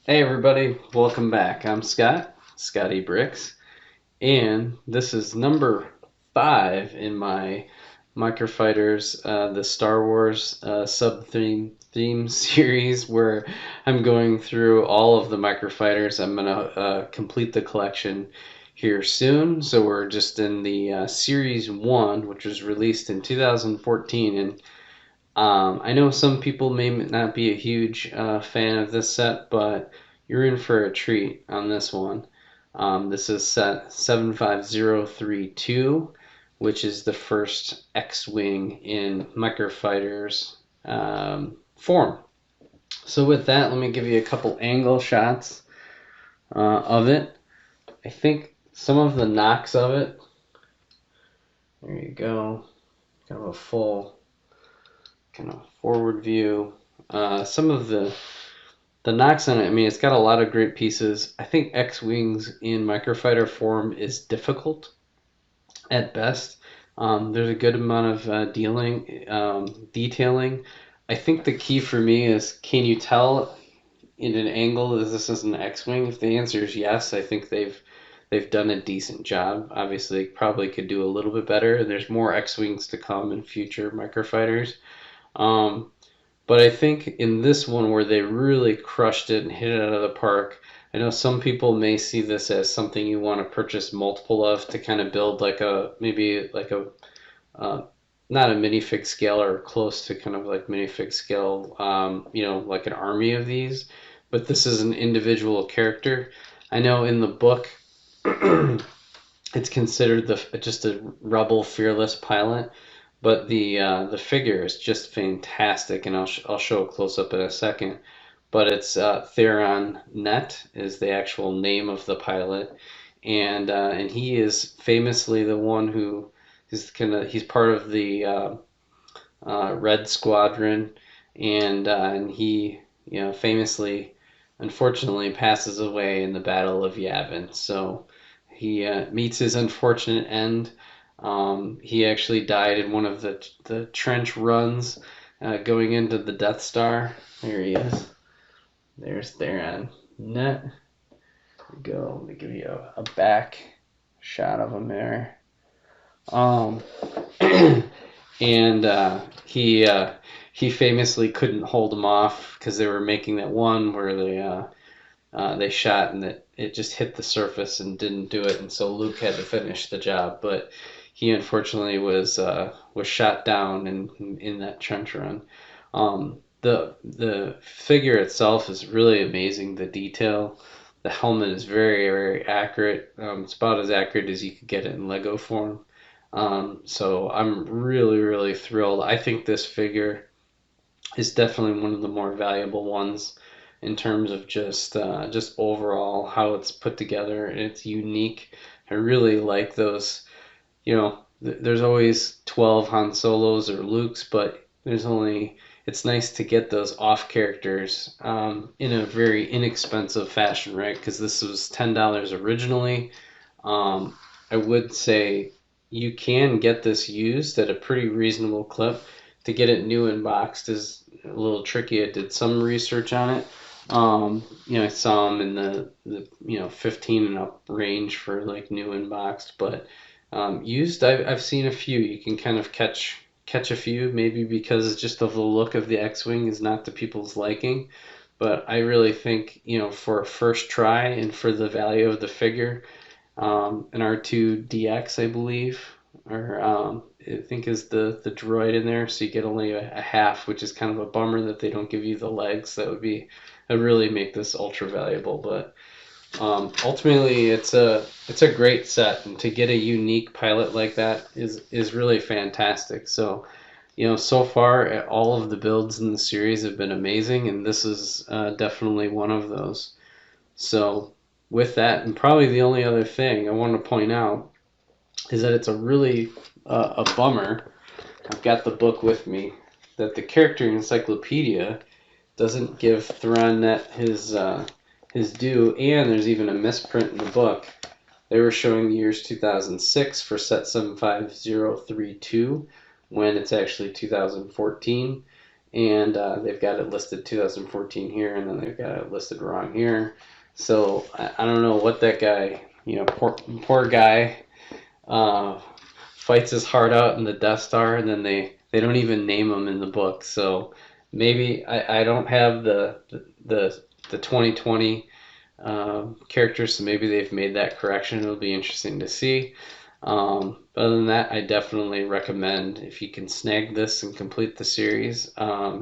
Hey everybody, welcome back. I'm Scott, Scotty Bricks, and this is number 5 in my Microfighters, the Star Wars sub theme series, where I'm going through all of the Microfighters. I'm gonna complete the collection here soon. So we're just in the series 1, which was released in 2014, and I know some people may not be a huge fan of this set, but you're in for a treat on this one. This is set 75032, which is the first X-Wing in Microfighter's form. So with that, let me give you a couple angle shots of it. I think some of the knocks of it, there you go, kind of a full kind of forward view. Some of the knocks on it, I mean, it's got a lot of great pieces. I think X-Wings in Microfighter form is difficult at best. There's a good amount of detailing. I think the key for me is, can you tell in an angle that this is an X-Wing? If the answer is yes, I think they've done a decent job. Obviously, probably could do a little bit better. There's more X-Wings to come in future Microfighters. Um, but I think in this one where they really crushed it and hit it out of the park, I know some people may see this as something you want to purchase multiple of to kind of build like a maybe like a uh, not a minifig scale or close to kind of like minifig scale, like an army of these. But this is an individual character. I know in the book it's considered just a rebel fearless pilot, but the figure is just fantastic, and I'll show a close up in a second. But it's Theron Net is the actual name of the pilot, and he is famously the one who is he's part of the Red Squadron, and he famously, unfortunately, passes away in the Battle of Yavin. So he meets his unfortunate end. He actually died in one of the trench runs going into the Death Star. There he is. There's Theron Net. There we go. Let me give you a back shot of him there. Um, and he famously couldn't hold him off because they were making that one where they shot and it just hit the surface and didn't do it, and so Luke had to finish the job. But he unfortunately was shot down in that trench run. The figure itself is really amazing. The detail, the helmet is very very accurate. It's about as accurate as you could get it in Lego form. So I'm really really thrilled. I think this figure is definitely one of the more valuable ones in terms of just overall how it's put together. It's unique. I really like those. There's always 12 Han Solos or Lukes, but there's only. It's nice to get those off characters in a very inexpensive fashion, right? Because this was $10 originally. I would say you can get this used at a pretty reasonable clip. To get it new and boxed is a little tricky. I did some research on it. I saw them in the 15 and up range for like new and boxed, but used I've seen a few. You can kind of catch a few, maybe because just of the look of the X-wing is not to people's liking. But I really think for a first try and for the value of the figure, an R2DX, I believe, or I think is the droid in there. So you get only a half, which is kind of a bummer that they don't give you the legs. That would really make this ultra valuable. But ultimately, it's a great set, and to get a unique pilot like that is really fantastic. So. So far, all of the builds in the series have been amazing, and this is definitely one of those. So, with that, and probably the only other thing I want to point out is that it's a really a bummer. I've got the book with me that the character encyclopedia doesn't give Thrawnnet his due, and there's even a misprint in the book. They were showing the years 2006 for set 75032 when it's actually 2014. and they've got it listed 2014 here, and then they've got it listed wrong here. So I don't know what that guy, poor guy, uh, fights his heart out in the Death Star, and then they don't even name him in the book. So maybe I don't have the 2020 characters, so maybe they've made that correction. It'll be interesting to see. Other than that, I definitely recommend if you can snag this and complete the series,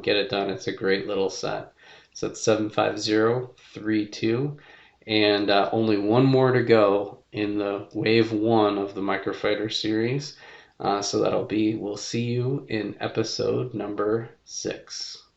get it done. It's a great little set. So it's 75032, and only one more to go in the wave one of the Microfighter series. So we'll see you in episode number 6.